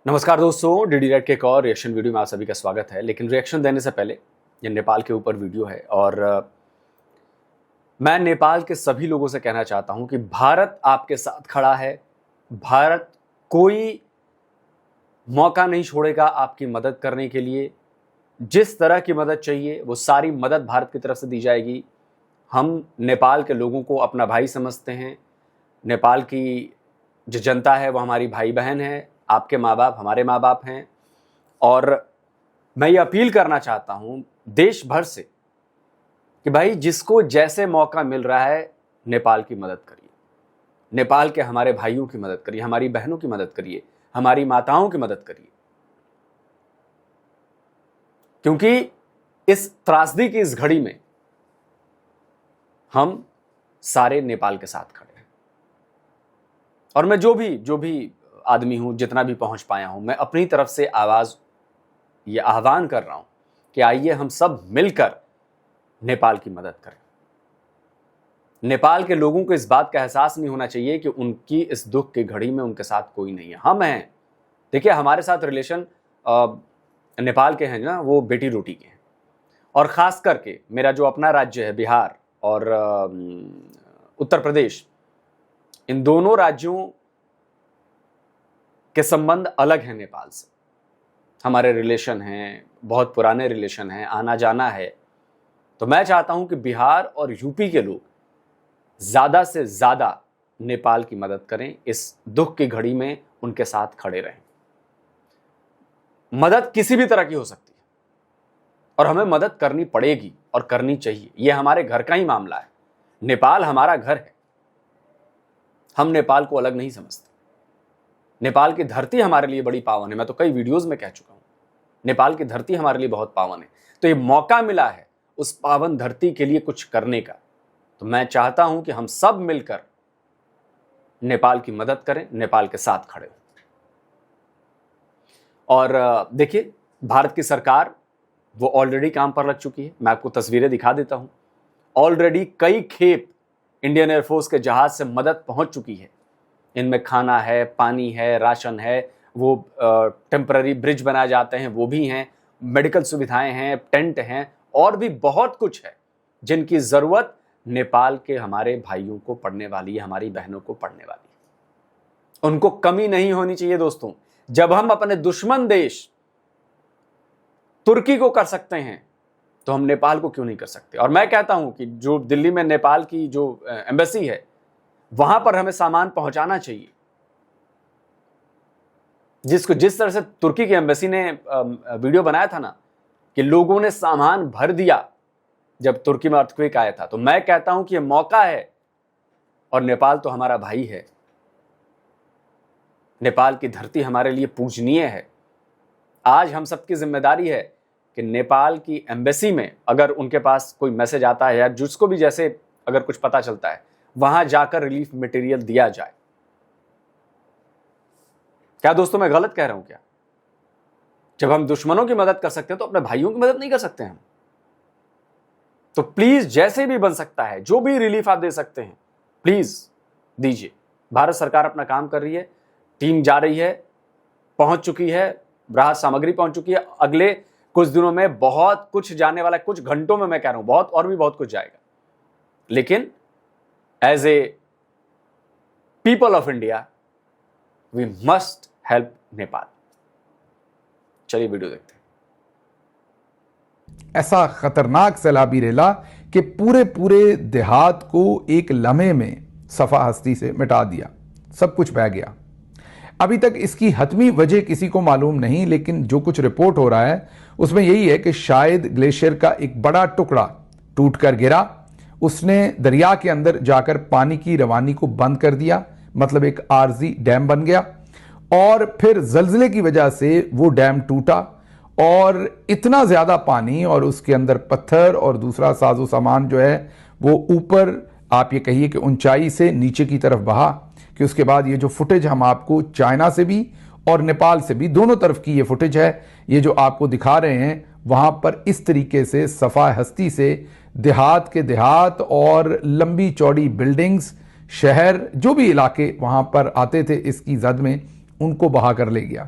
नमस्कार दोस्तों, DD red के एक और रिएक्शन वीडियो में आप सभी का स्वागत है। लेकिन रिएक्शन देने से पहले ये नेपाल के ऊपर वीडियो है और मैं नेपाल के सभी लोगों से कहना चाहता हूं कि भारत आपके साथ खड़ा है। भारत कोई मौका नहीं छोड़ेगा आपकी मदद करने के लिए। जिस तरह की मदद चाहिए वो सारी मदद भारत की तरफ से दी जाएगी। हम नेपाल के लोगों को अपना भाई समझते हैं। नेपाल की जो जनता है वो हमारी भाई बहन है। आपके माँ बाप हमारे माँ बाप हैं और मैं ये अपील करना चाहता हूँ देश भर से कि भाई जिसको जैसे मौका मिल रहा है नेपाल की मदद करिए। नेपाल के हमारे भाइयों की मदद करिए, हमारी बहनों की मदद करिए, हमारी माताओं की मदद करिए, क्योंकि इस त्रासदी की इस घड़ी में हम सारे नेपाल के साथ खड़े हैं। और मैं जो भी आदमी हूं, जितना भी पहुंच पाया हूं, मैं अपनी तरफ से आवाज ये आह्वान कर रहा हूं कि आइए हम सब मिलकर नेपाल की मदद करें। नेपाल के लोगों को इस बात का एहसास नहीं होना चाहिए कि उनकी इस दुख की घड़ी में उनके साथ कोई नहीं है, हम हैं। देखिए, हमारे साथ रिलेशन नेपाल के हैं ना, वो बेटी रोटी के हैं। और खास करके मेरा जो अपना राज्य है बिहार और उत्तर प्रदेश, इन दोनों राज्यों के संबंध अलग हैं नेपाल से। हमारे रिलेशन हैं, बहुत पुराने रिलेशन हैं, आना जाना है। तो मैं चाहता हूं कि बिहार और यूपी के लोग ज्यादा से ज्यादा नेपाल की मदद करें। इस दुख की घड़ी में उनके साथ खड़े रहें। मदद किसी भी तरह की हो सकती है और हमें मदद करनी पड़ेगी और करनी चाहिए। यह हमारे घर का ही मामला है। नेपाल हमारा घर है। हम नेपाल को अलग नहीं समझते। नेपाल की धरती हमारे लिए बड़ी पावन है। मैं तो कई वीडियोस में कह चुका हूं, नेपाल की धरती हमारे लिए बहुत पावन है। तो ये मौका मिला है उस पावन धरती के लिए कुछ करने का। तो मैं चाहता हूं कि हम सब मिलकर नेपाल की मदद करें, नेपाल के साथ खड़े हों। और देखिए, भारत की सरकार वो ऑलरेडी काम पर लग चुकी है। मैं आपको तस्वीरें दिखा देता हूं। ऑलरेडी कई खेप इंडियन एयरफोर्स के जहाज से मदद पहुंच चुकी है। इनमें खाना है, पानी है, राशन है, वो टेम्पररी ब्रिज बनाए जाते हैं वो भी हैं, मेडिकल सुविधाएं हैं, टेंट हैं और भी बहुत कुछ है जिनकी ज़रूरत नेपाल के हमारे भाइयों को पड़ने वाली है, हमारी बहनों को पड़ने वाली है। उनको कमी नहीं होनी चाहिए दोस्तों। जब हम अपने दुश्मन देश तुर्की को कर सकते हैं तो हम नेपाल को क्यों नहीं कर सकते। और मैं कहता हूं कि जो दिल्ली में नेपाल की जो एम्बेसी है वहां पर हमें सामान पहुंचाना चाहिए। जिस तरह से तुर्की की एम्बेसी ने वीडियो बनाया था ना कि लोगों ने सामान भर दिया जब तुर्की में अर्थक्वेक आया था, तो मैं कहता हूं कि यह मौका है। और नेपाल तो हमारा भाई है। नेपाल की धरती हमारे लिए पूजनीय है। आज हम सबकी जिम्मेदारी है कि नेपाल की एम्बेसी में अगर उनके पास कोई मैसेज आता है या जिसको भी जैसे अगर कुछ पता चलता है, वहां जाकर रिलीफ मटेरियल दिया जाए। क्या दोस्तों मैं गलत कह रहा हूं क्या? जब हम दुश्मनों की मदद कर सकते हैं तो अपने भाइयों की मदद नहीं कर सकते हम? तो प्लीज जैसे भी बन सकता है, जो भी रिलीफ आप दे सकते हैं, प्लीज दीजिए। भारत सरकार अपना काम कर रही है, टीम जा रही है, पहुंच चुकी है, राहत सामग्री पहुंच चुकी है। अगले कुछ दिनों में बहुत कुछ जाने वाला है, कुछ घंटों में मैं कह रहा हूं बहुत और भी बहुत कुछ जाएगा। लेकिन as a people of India we must help Nepal. चलिए वीडियो देखते हैं। ऐसा खतरनाक सैलाबी रेला कि पूरे पूरे देहात को एक लम्हे में सफा हस्ती से मिटा दिया। सब कुछ बह गया। अभी तक इसकी हतमी वजह किसी को मालूम नहीं, लेकिन जो कुछ रिपोर्ट हो रहा है उसमें यही है कि शायद ग्लेशियर का एक बड़ा टुकड़ा टूटकर गिरा। उसने दरिया के अंदर जाकर पानी की रवानी को बंद कर दिया, मतलब एक आरजी डैम बन गया। और फिर जल्जले की वजह से वो डैम टूटा और इतना ज्यादा पानी और उसके अंदर पत्थर और दूसरा साजो सामान जो है वो ऊपर, आप ये कहिए कि ऊंचाई से नीचे की तरफ बहा। कि उसके बाद ये जो फुटेज हम आपको चाइना से भी और नेपाल से भी, दोनों तरफ की ये फुटेज है, ये जो आपको दिखा रहे हैं, वहां पर इस तरीके से सफा हस्ती से देहात के देहात और लंबी चौड़ी बिल्डिंग्स, शहर, जो भी इलाके वहां पर आते थे इसकी जद में, उनको बहा कर ले गया।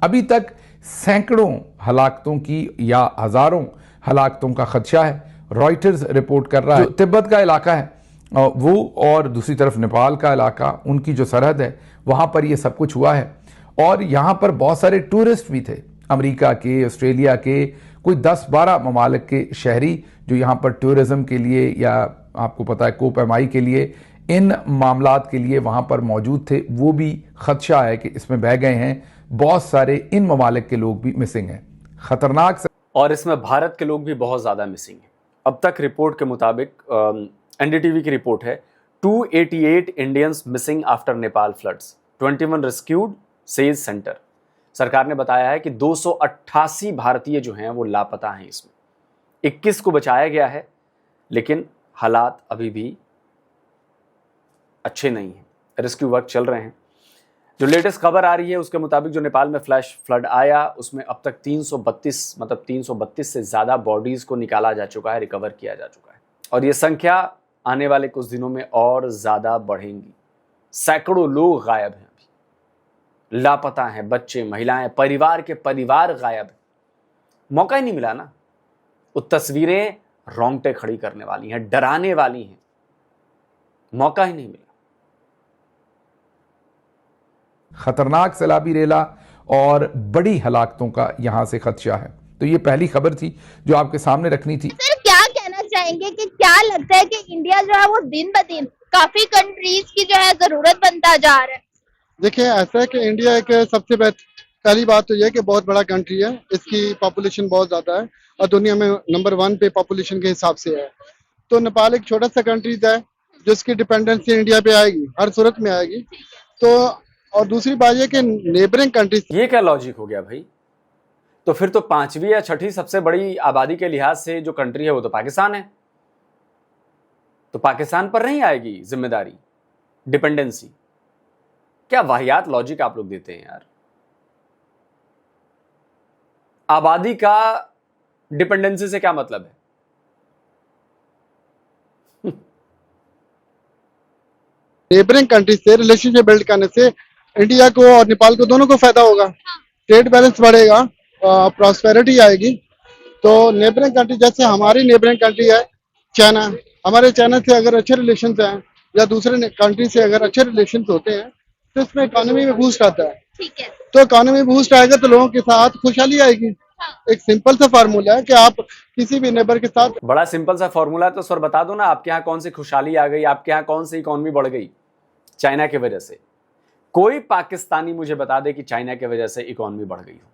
अभी तक सैकड़ों हलाकतों की या हजारों हलाकतों का खदशा है। रॉयटर्स रिपोर्ट कर रहा है, जो तिब्बत का इलाका है वो और दूसरी तरफ नेपाल का इलाका, उनकी जो सरहद है वहाँ पर ये सब कुछ हुआ है। और यहाँ पर बहुत सारे टूरिस्ट भी थे, अमेरिका के, ऑस्ट्रेलिया के, कोई 10-12 ममालिक के शहरी जो यहाँ पर टूरिज्म के लिए या आपको पता है कोपैमाई के लिए, इन मामलात के लिए वहाँ पर मौजूद थे। वो भी खदशा है कि इसमें बह गए हैं। बहुत सारे इन ममालिक के लोग भी मिसिंग हैं। खतरनाक और इसमें भारत के लोग भी बहुत ज़्यादा मिसिंग हैं। अब तक रिपोर्ट के मुताबिक एनडीटीवी की रिपोर्ट है, 288 Indians missing after Nepal floods, 21 rescued, says centre. सरकार ने बताया है कि 288 भारतीय जो हैं वो लापता हैं। इसमें 21 को बचाया गया है, लेकिन हालात अभी भी अच्छे नहीं हैं। रेस्क्यू वर्क चल रहे हैं। जो लेटेस्ट खबर आ रही है उसके मुताबिक जो नेपाल में फ्लैश फ्लड आया उसमें अब तक 332 से ज़्यादा बॉडीज़ को निकाला जा चुका है, रिकवर किया जा चुका है। और ये संख्या आने वाले कुछ दिनों में और ज़्यादा बढ़ेंगी। सैकड़ों लोग गायब हैं, अभी लापता हैं, बच्चे, महिलाएं, परिवार के परिवार गायब हैं। मौका ही नहीं मिला ना। वो तस्वीरें रोंगटे खड़ी करने वाली हैं, डराने वाली हैं। मौका ही नहीं मिला। खतरनाक सैलाबी रेला और बड़ी हलाकतों का यहां से खदशा है। तो ये पहली खबर थी जो आपके सामने रखनी थी। सर क्या कहना चाहेंगे कि क्या लगता है कि इंडिया जो है वो दिन ब दिन काफी कंट्रीज की जो है जरूरत बनता जा रहा है? देखिए, ऐसा है कि इंडिया एक सबसे पहली बात तो यह है कि बहुत बड़ा कंट्री है, इसकी पॉपुलेशन बहुत ज्यादा है और दुनिया में नंबर 1 पे पॉपुलेशन के हिसाब से है। तो नेपाल एक छोटा सा कंट्री है जिसकी डिपेंडेंसी इंडिया पे आएगी, हर सूरत में आएगी। तो और दूसरी बात यह कि नेबरिंग कंट्रीज, ये क्या लॉजिक हो गया भाई? तो फिर तो 5वीं या 6ठी सबसे बड़ी आबादी के लिहाज से जो कंट्री है वो तो पाकिस्तान है। तो पाकिस्तान पर नहीं आएगी जिम्मेदारी, डिपेंडेंसी? क्या वाहियात लॉजिक आप लोग देते हैं यार। आबादी का डिपेंडेंसी से क्या मतलब है? नेबरिंग कंट्रीज से रिलेशनशिप बिल्ड करने से इंडिया को और नेपाल को दोनों को फायदा होगा, ट्रेड बैलेंस बढ़ेगा, प्रॉस्पेरिटी आएगी। तो नेबरिंग कंट्री जैसे हमारी नेबरिंग कंट्री है चाइना, हमारे चाइना से अगर अच्छे रिलेशन हैं या दूसरे कंट्री से अगर अच्छे रिलेशन होते हैं तो इसमें इकोनॉमी में बूस्ट आता है। ठीक है। तो इकोनॉमी बूस्ट आएगा तो लोगों के साथ खुशहाली आएगी। एक सिंपल सा फार्मूला है कि आप किसी भी नेबर के साथ, बड़ा सिंपल सा फॉर्मूला है। तो सर बता दो ना, आपके यहाँ कौन सी खुशहाली आ गई, आपके यहाँ कौन सी इकोनॉमी बढ़ गई चाइना की वजह से? कोई पाकिस्तानी मुझे बता दे कि चाइना की वजह से इकोनॉमी बढ़ गई हो।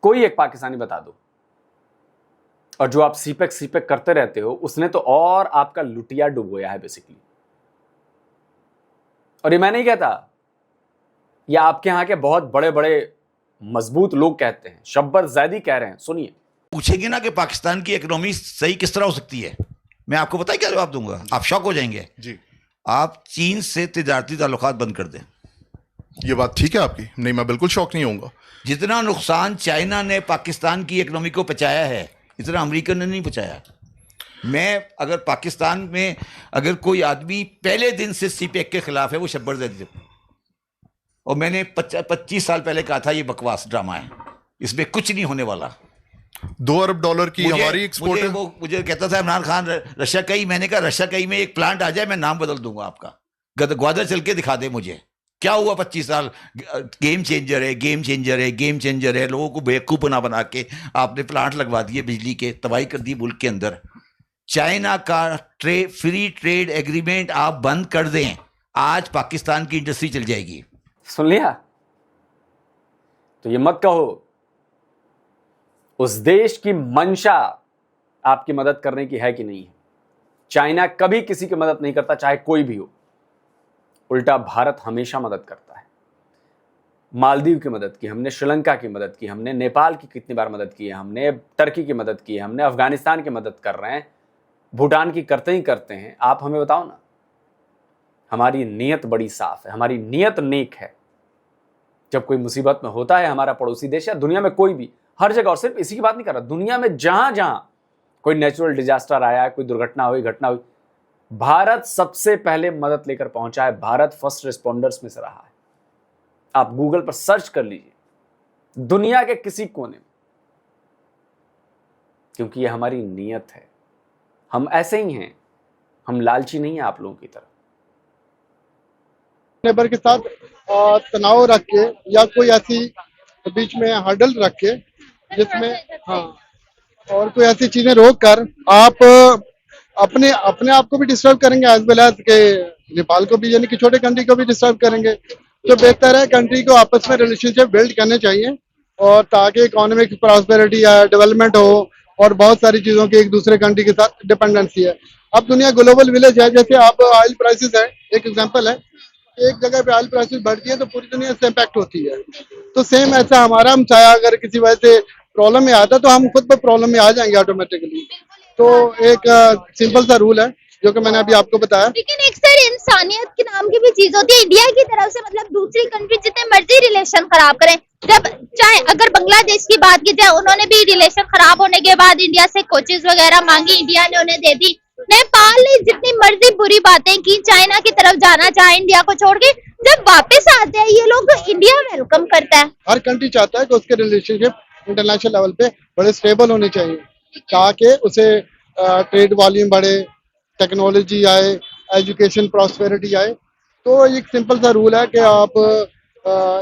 कोई एक पाकिस्तानी बता दो। और जो आप सीपेक करते रहते हो उसने तो और आपका लुटिया डुबोया है बेसिकली। और ये मैं नहीं कहता, ये आपके यहां के बहुत बड़े बड़े मजबूत लोग कहते हैं। शब्बर जैदी कह रहे हैं, सुनिए। पूछेंगे ना कि पाकिस्तान की इकोनॉमी सही किस तरह हो सकती है, मैं आपको पता है क्या जवाब दूंगा, आप शॉक हो जाएंगे जी। आप चीन से तिजारती ताल्लुकात बंद कर दें। ये बात ठीक है आपकी, नहीं मैं बिल्कुल शॉक नहीं होऊंगा। जितना नुकसान चाइना ने पाकिस्तान की इकोनॉमी को पहुंचाया है इतना अमेरिका ने नहीं पहुंचाया। मैं अगर पाकिस्तान में अगर कोई आदमी पहले दिन से सीपेक के खिलाफ है वो शब्बर जैदी, और मैंने 25 साल पहले कहा था ये बकवास ड्रामा है, इसमें कुछ नहीं होने वाला। $2 अरब की हमारी एक्सपोर्ट है। वो मुझे कहता था इमरान खान रशिया कई, मैंने कहा रशिया कई में एक प्लांट आ जाए मैं नाम बदल दूंगा आपका, ग्वादर चल के दिखा दे मुझे क्या हुआ 25 साल। गेम चेंजर है, गेम चेंजर है, गेम चेंजर है। लोगों को बेवकूफ बना के आपने प्लांट लगवा दिए बिजली के, तबाही कर दी मुल्क के अंदर। चाइना का फ्री ट्रेड एग्रीमेंट आप बंद कर दें, आज पाकिस्तान की इंडस्ट्री चल जाएगी। सुन लिया? तो ये मत कहो उस देश की मंशा आपकी मदद करने की है कि नहीं है। चाइना कभी किसी की मदद नहीं करता, चाहे कोई भी हो। उल्टा भारत हमेशा मदद करता है। मालदीव की मदद की हमने, श्रीलंका की मदद की हमने, नेपाल की कितनी बार मदद की है हमने, टर्की की मदद की है हमने, अफगानिस्तान की मदद कर रहे हैं, भूटान की करते ही करते हैं। आप हमें बताओ ना, हमारी नीयत बड़ी साफ है, हमारी नीयत नेक है। जब कोई मुसीबत में होता है हमारा पड़ोसी देश या दुनिया में कोई भी, हर जगह, और सिर्फ इसी की बात नहीं कर रहा, दुनिया में जहां जहां कोई नेचुरल डिजास्टर आया, कोई दुर्घटना हुई, घटना हुई, भारत सबसे पहले मदद लेकर पहुंचा है। भारत फर्स्ट रिस्पॉन्डर्स में से रहा है। आप गूगल पर सर्च कर लीजिए, दुनिया के किसी कोने में, क्योंकि ये हमारी नीयत है। हम ऐसे ही हैं, हम लालची नहीं है आप लोगों की तरह। नेबर के साथ तनाव रख के या कोई ऐसी बीच में हर्डल रख के जिसमें हाँ और कोई ऐसी चीजें रोक कर आप अपने अपने आप को भी डिस्टर्ब करेंगे एज वेल एज के नेपाल को भी, यानी कि छोटे कंट्री को भी डिस्टर्ब करेंगे। तो बेहतर है कंट्री को आपस में रिलेशनशिप बिल्ड करने चाहिए और ताकि इकोनॉमिक प्रॉस्पेरिटी या डेवलपमेंट हो और बहुत सारी चीजों की एक दूसरे कंट्री के साथ डिपेंडेंसी है। अब दुनिया ग्लोबल विलेज है, जैसे आप ऑयल प्राइसेस है एक एग्जांपल है, एक जगह पे ऑयल प्राइसेस बढ़ती है तो पूरी दुनिया से इम्पैक्ट होती है। तो सेम ऐसा हमारा हम चाहे अगर किसी वजह से प्रॉब्लम में आता तो हम खुद पर प्रॉब्लम में आ जाएंगे ऑटोमेटिकली। तो एक सिंपल सा रूल है जो कि मैंने अभी आपको बताया। लेकिन एक सर इंसानियत के नाम की भी चीज होती है। इंडिया की तरफ से मतलब दूसरी कंट्री जितने मर्जी रिलेशन खराब करें, जब चाहे अगर बांग्लादेश की बात की जाए, उन्होंने भी रिलेशन खराब होने के बाद इंडिया से कोचेस वगैरह मांगी, इंडिया ने उन्हें दे दी। नेपाल ने जितनी मर्जी बुरी बातें की, चाइना की तरफ जाना चाहे इंडिया को छोड़ के, जब वापस आते हैं ये लोग तो इंडिया वेलकम करता है। हर कंट्री चाहता है कि उसके रिलेशनशिप इंटरनेशनल लेवल पे बड़े स्टेबल होने चाहिए ताकि उसे ट्रेड वॉल्यूम बढ़े, टेक्नोलॉजी आए, एजुकेशन प्रॉस्पेरिटी आए। तो एक सिंपल सा रूल है कि आप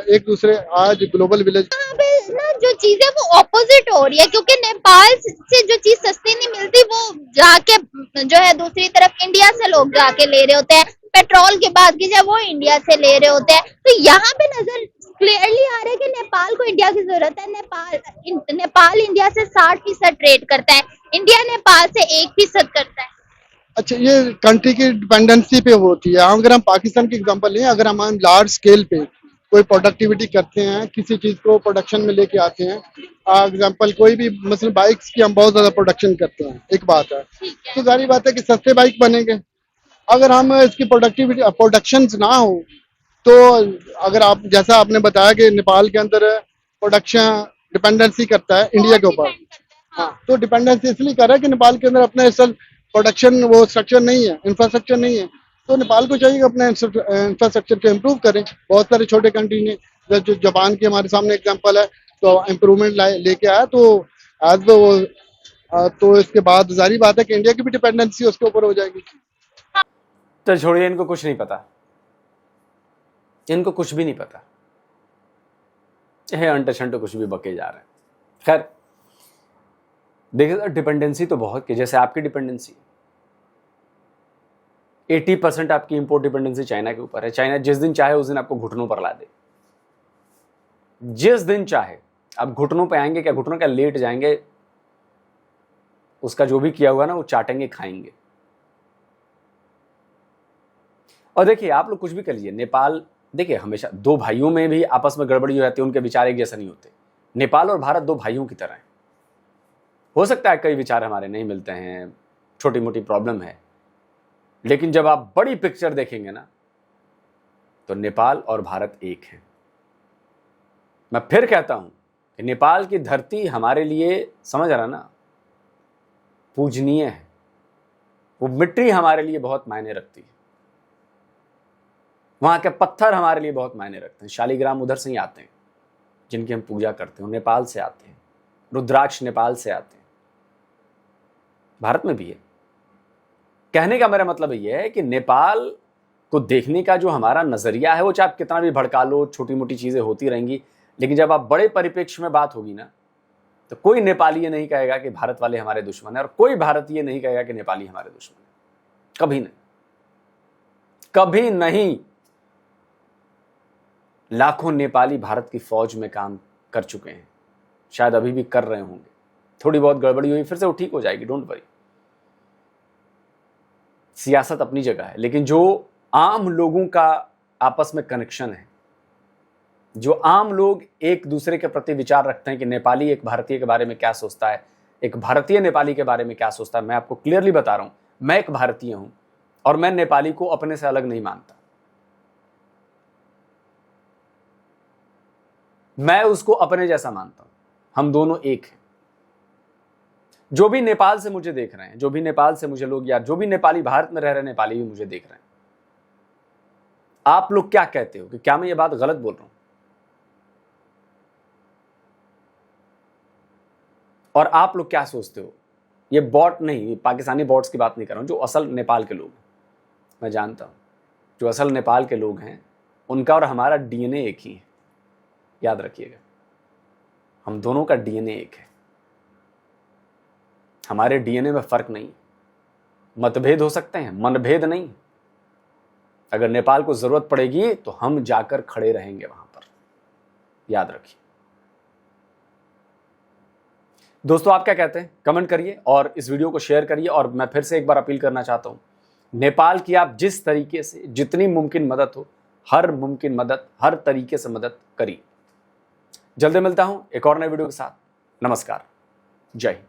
एक दूसरे आज ग्लोबल विलेज यहाँ पे ना जो चीजें वो ऑपोजिट हो रही है, क्योंकि नेपाल से जो चीज सस्ती नहीं मिलती वो जाके जो है दूसरी तरफ इंडिया से लोग जाके ले रहे होते हैं। पेट्रोल की बात की जाए वो इंडिया से ले रहे होते हैं। तो यहाँ पे नजर क्लियरली आ रहा है कि नेपाल को इंडिया की जरूरत है। नेपाल इंडिया से 60% ट्रेड करता है, इंडिया नेपाल से 1% करता है। अच्छा, ये कंट्री की डिपेंडेंसी पे होती है। अगर हम पाकिस्तान की एग्जांपल लें, अगर हम लार्ज स्केल पे कोई प्रोडक्टिविटी करते हैं, किसी चीज को प्रोडक्शन में लेके आते हैं, एग्जांपल कोई भी मसलन बाइक्स की हम बहुत ज्यादा प्रोडक्शन करते हैं, एक बात है, तो जारी बात है कि सस्ते बाइक बनेंगे। अगर हम इसकी प्रोडक्टिविटी प्रोडक्शन ना हो तो अगर आप जैसा आपने बताया कि नेपाल के अंदर प्रोडक्शन डिपेंडेंसी करता है इंडिया के ऊपर, हाँ, तो डिपेंडेंसी इसलिए कर रहा है कि नेपाल के अंदर अपने असल प्रोडक्शन वो स्ट्रक्चर नहीं है, इंफ्रास्ट्रक्चर नहीं है। तो नेपाल को चाहिए कि अपने इंफ्रास्ट्रक्चर को इम्प्रूव करें। बहुत सारे छोटे कंट्री ने, जो जापान की हमारे सामने एग्जांपल है, तो इम्प्रूवमेंट लेके आया। तो आज वो तो इसके बाद जारी बात है कि इंडिया की भी डिपेंडेंसी उसके ऊपर हो जाएगी। तो छोड़िए, इनको कुछ नहीं पता, इनको कुछ भी नहीं पता है, अंटे शंटे कुछ भी बके जा रहे हैं। खैर देखिए, डिपेंडेंसी तो बहुत की, जैसे आपकी डिपेंडेंसी 80% आपकी इंपोर्ट डिपेंडेंसी चाइना के ऊपर है। चाइना जिस दिन चाहे उस दिन आपको घुटनों पर ला दे, जिस दिन चाहे। आप घुटनों पे आएंगे क्या, घुटनों क्या लेट जाएंगे, उसका जो भी किया हुआ ना वो चाटेंगे, खाएंगे। और देखिए, आप लोग कुछ भी कर लीजिए, नेपाल देखिए हमेशा दो भाइयों में भी आपस में गड़बड़ी हो जाती है, उनके विचार एक जैसे नहीं होते। नेपाल और भारत दो भाइयों की तरह हैं। हो सकता है कई विचार हमारे नहीं मिलते हैं, छोटी मोटी प्रॉब्लम है, लेकिन जब आप बड़ी पिक्चर देखेंगे ना तो नेपाल और भारत एक है। मैं फिर कहता हूं कि नेपाल की धरती हमारे लिए, समझ रहा ना, पूजनीय है। वो मिट्टी हमारे लिए बहुत मायने रखती है, वहां के पत्थर हमारे लिए बहुत मायने रखते हैं। शालिग्राम उधर से ही आते हैं, जिनकी हम पूजा करते हैं, नेपाल से आते हैं। रुद्राक्ष नेपाल से आते हैं, भारत में भी है। कहने का मेरा मतलब यह है कि नेपाल को देखने का जो हमारा नजरिया है, वो चाहे आप कितना भी भड़का लो, छोटी मोटी चीजें होती रहेंगी, लेकिन जब आप बड़े परिप्रेक्ष्य में बात होगी ना, तो कोई नेपाली ये नहीं कहेगा कि भारत वाले हमारे दुश्मन है, और कोई भारतीय ये नहीं कहेगा कि नेपाली हमारे दुश्मन है। कभी नहीं, कभी नहीं। लाखों नेपाली भारत की फौज में काम कर चुके हैं, शायद अभी भी कर रहे होंगे। थोड़ी बहुत गड़बड़ी हुई, फिर से वो ठीक हो जाएगी, डोंट वरी। सियासत अपनी जगह है, लेकिन जो आम लोगों का आपस में कनेक्शन है, जो आम लोग एक दूसरे के प्रति विचार रखते हैं कि नेपाली एक भारतीय के बारे में क्या सोचता है, एक भारतीय नेपाली के बारे में क्या सोचता है, मैं आपको क्लियरली बता रहा हूं, मैं एक भारतीय हूं और मैं नेपाली को अपने से अलग नहीं मानता। मैं उसको अपने जैसा मानता हूं, हम दोनों एक हैं। जो भी नेपाल से मुझे देख रहे हैं, जो भी नेपाल से मुझे लोग, या जो भी नेपाली भारत में रह रहे नेपाली भी मुझे देख रहे हैं, आप लोग क्या कहते हो कि क्या मैं ये बात गलत बोल रहा हूं? और आप लोग क्या सोचते हो, ये बॉट नहीं, पाकिस्तानी बॉट्स की बात नहीं कर रहा हूं, जो असल नेपाल के लोग हैं, मैं जानता हूं जो असल नेपाल के लोग हैं उनका और हमारा डीएनए एक ही है, याद रखिएगा, हम दोनों का डीएनए एक है, हमारे डीएनए में फर्क नहीं, मतभेद हो सकते हैं, मनभेद नहीं। अगर नेपाल को जरूरत पड़ेगी तो हम जाकर खड़े रहेंगे वहां पर, याद रखिए। दोस्तों आप क्या कहते हैं, कमेंट करिए और इस वीडियो को शेयर करिए। और मैं फिर से एक बार अपील करना चाहता हूं, नेपाल की आप जिस तरीके से जितनी मुमकिन मदद हो, हर मुमकिन मदद, हर तरीके से मदद करिए। जल्दी मिलता हूं एक और नए वीडियो के साथ। नमस्कार, जय हिंद।